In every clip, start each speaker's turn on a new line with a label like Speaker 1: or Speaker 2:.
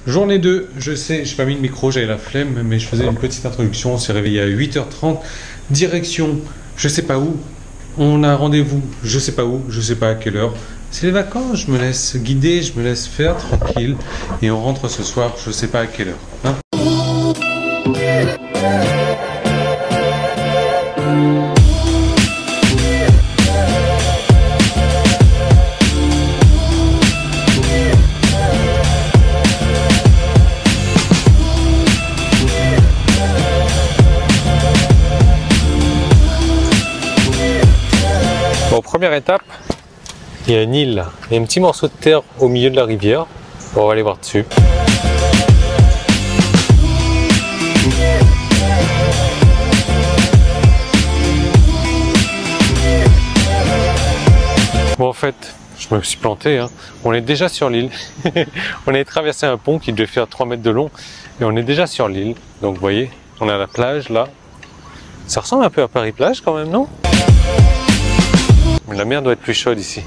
Speaker 1: Journée 2, je sais, j'ai pas mis le micro, j'avais la flemme, mais je faisais une petite introduction. On s'est réveillé à 8h30. Direction, je sais pas où. On a un rendez-vous, je sais pas où, je sais pas à quelle heure. C'est les vacances, je me laisse guider, je me laisse faire tranquille. Et on rentre ce soir, je sais pas à quelle heure. Hein.
Speaker 2: Bon, première étape, il y a une île, il y a un petit morceau de terre au milieu de la rivière. On va aller voir dessus. Bon, en fait, je me suis planté, hein. On est déjà sur l'île. On a traversé un pont qui devait faire 3 mètres de long et on est déjà sur l'île. Donc vous voyez, on est à la plage là. Ça ressemble un peu à Paris-Plage quand même, non? La mer doit être plus chaude ici.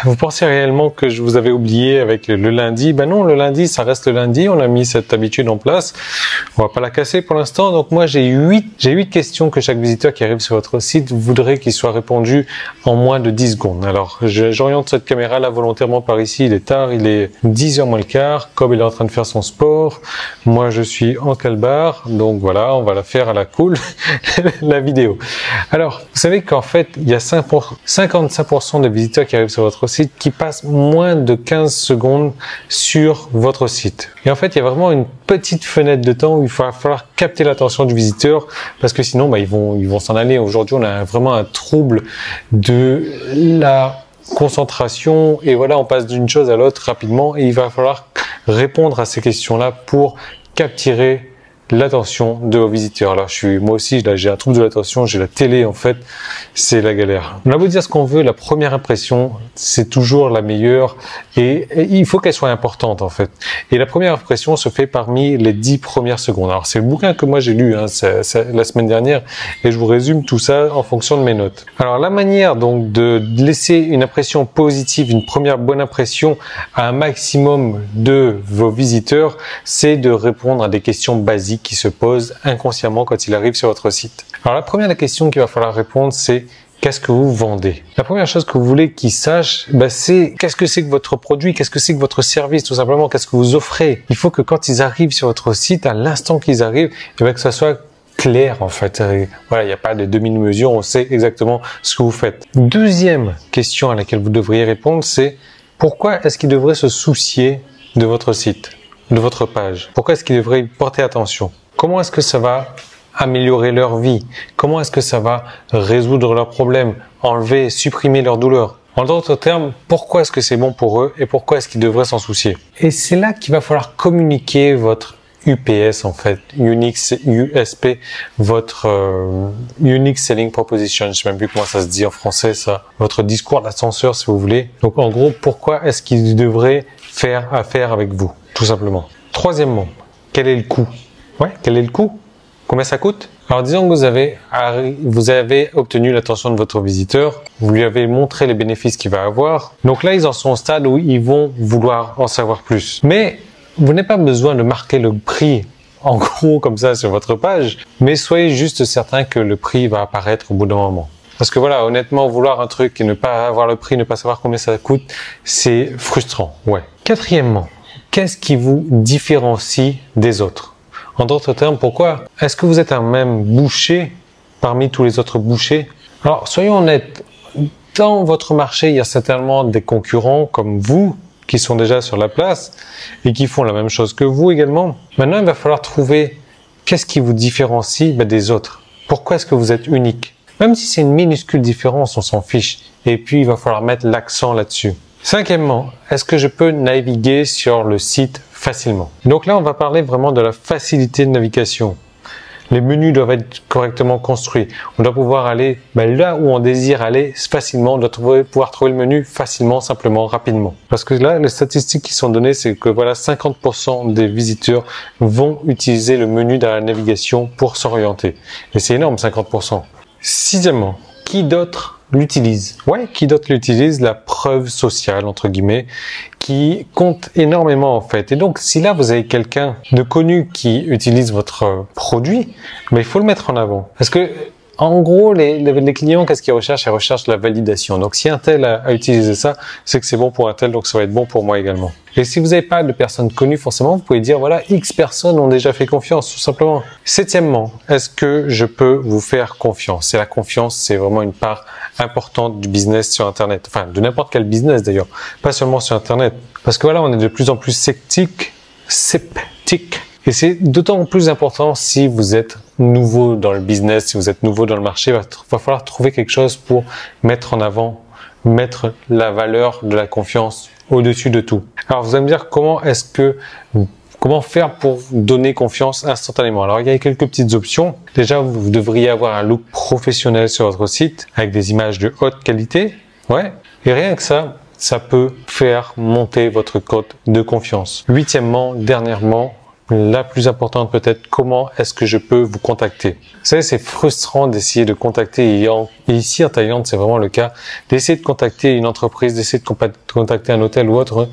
Speaker 2: Vous pensez réellement que je vous avais oublié avec le lundi? Ben non, le lundi, ça reste le lundi. On a mis cette habitude en place. On va pas la casser pour l'instant. Donc moi, j'ai 8 questions que chaque visiteur qui arrive sur votre site voudrait qu'il soit répondu en moins de 10 secondes. Alors, j'oriente cette caméra là volontairement par ici. Il est tard, il est 10h moins le quart. Cobb, il est en train de faire son sport. Moi, je suis en calbar. Donc voilà, on va la faire à la cool, la vidéo. Alors, vous savez qu'en fait, il y a 55% des visiteurs qui arrivent sur votre site qui passent moins de 15 secondes sur votre site. Et en fait, il y a vraiment une petite fenêtre de temps où il va falloir capter l'attention du visiteur parce que sinon, ils vont s'en aller. Aujourd'hui, on a vraiment un trouble de la concentration et voilà, on passe d'une chose à l'autre rapidement et il va falloir répondre à ces questions-là pour capturer l'attention de vos visiteurs. Alors moi aussi là, j'ai un trouble de l'attention, j'ai la télé en fait, c'est la galère. On a beau dire ce qu'on veut, la première impression c'est toujours la meilleure et il faut qu'elle soit importante en fait. Et la première impression se fait parmi les 10 premières secondes. Alors c'est le bouquin que moi j'ai lu la semaine dernière et je vous résume tout ça en fonction de mes notes. Alors la manière donc de laisser une impression positive, une première bonne impression à un maximum de vos visiteurs, c'est de répondre à des questions basiques qui se posent inconsciemment quand il arrive sur votre site. Alors la première question qu'il va falloir répondre, c'est qu'est-ce que vous vendez? La première chose que vous voulez qu'ils sachent, c'est qu'est-ce que c'est que votre produit, qu'est-ce que c'est que votre service, tout simplement, qu'est-ce que vous offrez. Il faut que quand ils arrivent sur votre site, à l'instant qu'ils arrivent, que ça soit clair en fait. Voilà, il n'y a pas de demi-mesure, on sait exactement ce que vous faites. Deuxième question à laquelle vous devriez répondre, c'est pourquoi est-ce qu'ils devraient se soucier de votre site, de votre page? Pourquoi est-ce qu'ils devraient y porter attention? Comment est-ce que ça va améliorer leur vie? Comment est-ce que ça va résoudre leurs problèmes, enlever, supprimer leurs douleurs? En d'autres termes, pourquoi est-ce que c'est bon pour eux et pourquoi est-ce qu'ils devraient s'en soucier? Et c'est là qu'il va falloir communiquer votre UPS en fait, Unique USP, votre Unique Selling Proposition, je sais même plus comment ça se dit en français ça, votre discours d'ascenseur si vous voulez. Donc en gros, pourquoi est-ce qu'ils devraient faire affaire avec vous, tout simplement. Troisièmement, quel est le coût? Ouais, quel est le coût? Combien ça coûte? Alors disons que vous avez obtenu l'attention de votre visiteur, vous lui avez montré les bénéfices qu'il va avoir. Donc là, ils en sont au stade où ils vont vouloir en savoir plus. Mais vous n'avez pas besoin de marquer le prix en gros comme ça sur votre page, mais soyez juste certain que le prix va apparaître au bout d'un moment. Parce que voilà, honnêtement, vouloir un truc et ne pas avoir le prix, ne pas savoir combien ça coûte, c'est frustrant, ouais. Quatrièmement, qu'est-ce qui vous différencie des autres? En d'autres termes, pourquoi? Est-ce que vous êtes un même boucher parmi tous les autres bouchers? Alors, soyons honnêtes, dans votre marché, il y a certainement des concurrents comme vous, qui sont déjà sur la place et qui font la même chose que vous également. Maintenant, il va falloir trouver qu'est-ce qui vous différencie des autres. Pourquoi est-ce que vous êtes unique? Même si c'est une minuscule différence, on s'en fiche. Et puis, il va falloir mettre l'accent là-dessus. Cinquièmement, est-ce que je peux naviguer sur le site facilement? Donc là, on va parler vraiment de la facilité de navigation. Les menus doivent être correctement construits. On doit pouvoir aller là où on désire aller facilement. On doit pouvoir trouver le menu facilement, simplement, rapidement. Parce que là, les statistiques qui sont données, c'est que voilà, 50% des visiteurs vont utiliser le menu dans la navigation pour s'orienter. Et c'est énorme, 50%. Sixièmement, qui d'autre l'utilise? Ouais, qui d'autre l'utilise? La preuve sociale, entre guillemets, qui compte énormément en fait. Et donc, si là, vous avez quelqu'un de connu qui utilise votre produit, il faut le mettre en avant. Parce que, en gros, les clients, qu'est-ce qu'ils recherchent? Ils recherchent la validation. Donc, si un tel a utilisé ça, c'est que c'est bon pour un tel, donc ça va être bon pour moi également. Et si vous n'avez pas de personnes connues, forcément, vous pouvez dire, voilà, X personnes ont déjà fait confiance, tout simplement. Septièmement, est-ce que je peux vous faire confiance? Et la confiance, c'est vraiment une part importante du business sur Internet. Enfin, de n'importe quel business d'ailleurs, pas seulement sur Internet. Parce que voilà, on est de plus en plus sceptique. Et c'est d'autant plus important si vous êtes nouveau dans le business, si vous êtes nouveau dans le marché, il va falloir trouver quelque chose pour mettre en avant, mettre la valeur de la confiance au-dessus de tout. Alors vous allez me dire comment faire pour donner confiance instantanément? Alors il y a quelques petites options. Déjà, vous devriez avoir un look professionnel sur votre site avec des images de haute qualité. Ouais. Et rien que ça peut faire monter votre cote de confiance. Huitièmement, dernièrement, la plus importante peut-être, comment est-ce que je peux vous contacter? Vous savez, c'est frustrant d'essayer de contacter, et ici en Thaïlande, c'est vraiment le cas, d'essayer de contacter une entreprise, d'essayer de contacter un hôtel ou autre.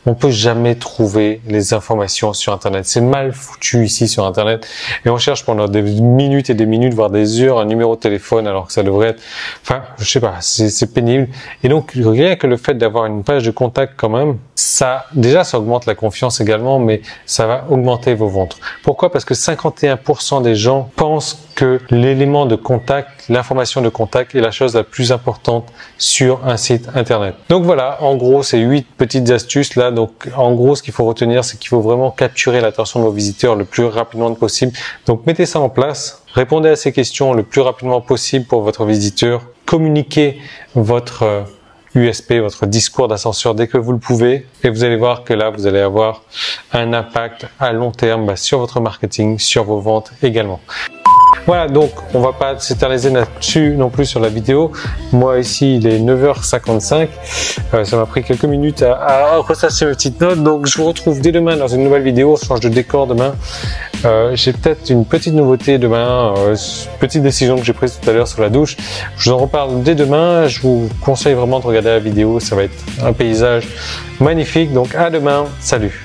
Speaker 2: On peut jamais trouver les informations sur Internet. C'est mal foutu ici sur Internet. Et on cherche pendant des minutes et des minutes, voire des heures, un numéro de téléphone, alors que ça devrait être, enfin, je sais pas, c'est pénible. Et donc, rien que le fait d'avoir une page de contact quand même, ça augmente la confiance également, mais ça va augmenter vos ventes. Pourquoi? Parce que 51% des gens pensent que l'élément de contact, l'information de contact est la chose la plus importante sur un site Internet. Donc voilà, en gros, c'est 8 petites astuces là. Donc, en gros, ce qu'il faut retenir, c'est qu'il faut vraiment capturer l'attention de vos visiteurs le plus rapidement possible. Donc, mettez ça en place. Répondez à ces questions le plus rapidement possible pour votre visiteur. Communiquez votre USP, votre discours d'ascenseur dès que vous le pouvez. Et vous allez voir que là, vous allez avoir un impact à long terme sur votre marketing, sur vos ventes également. Voilà, donc on va pas s'éterniser là-dessus non plus sur la vidéo. Moi ici, il est 9h55. Ça m'a pris quelques minutes à ressasser mes petites notes. Donc je vous retrouve dès demain dans une nouvelle vidéo. On change de décor demain. J'ai peut-être une petite nouveauté demain, petite décision que j'ai prise tout à l'heure sur la douche. Je vous en reparle dès demain. Je vous conseille vraiment de regarder la vidéo. Ça va être un paysage magnifique. Donc à demain. Salut.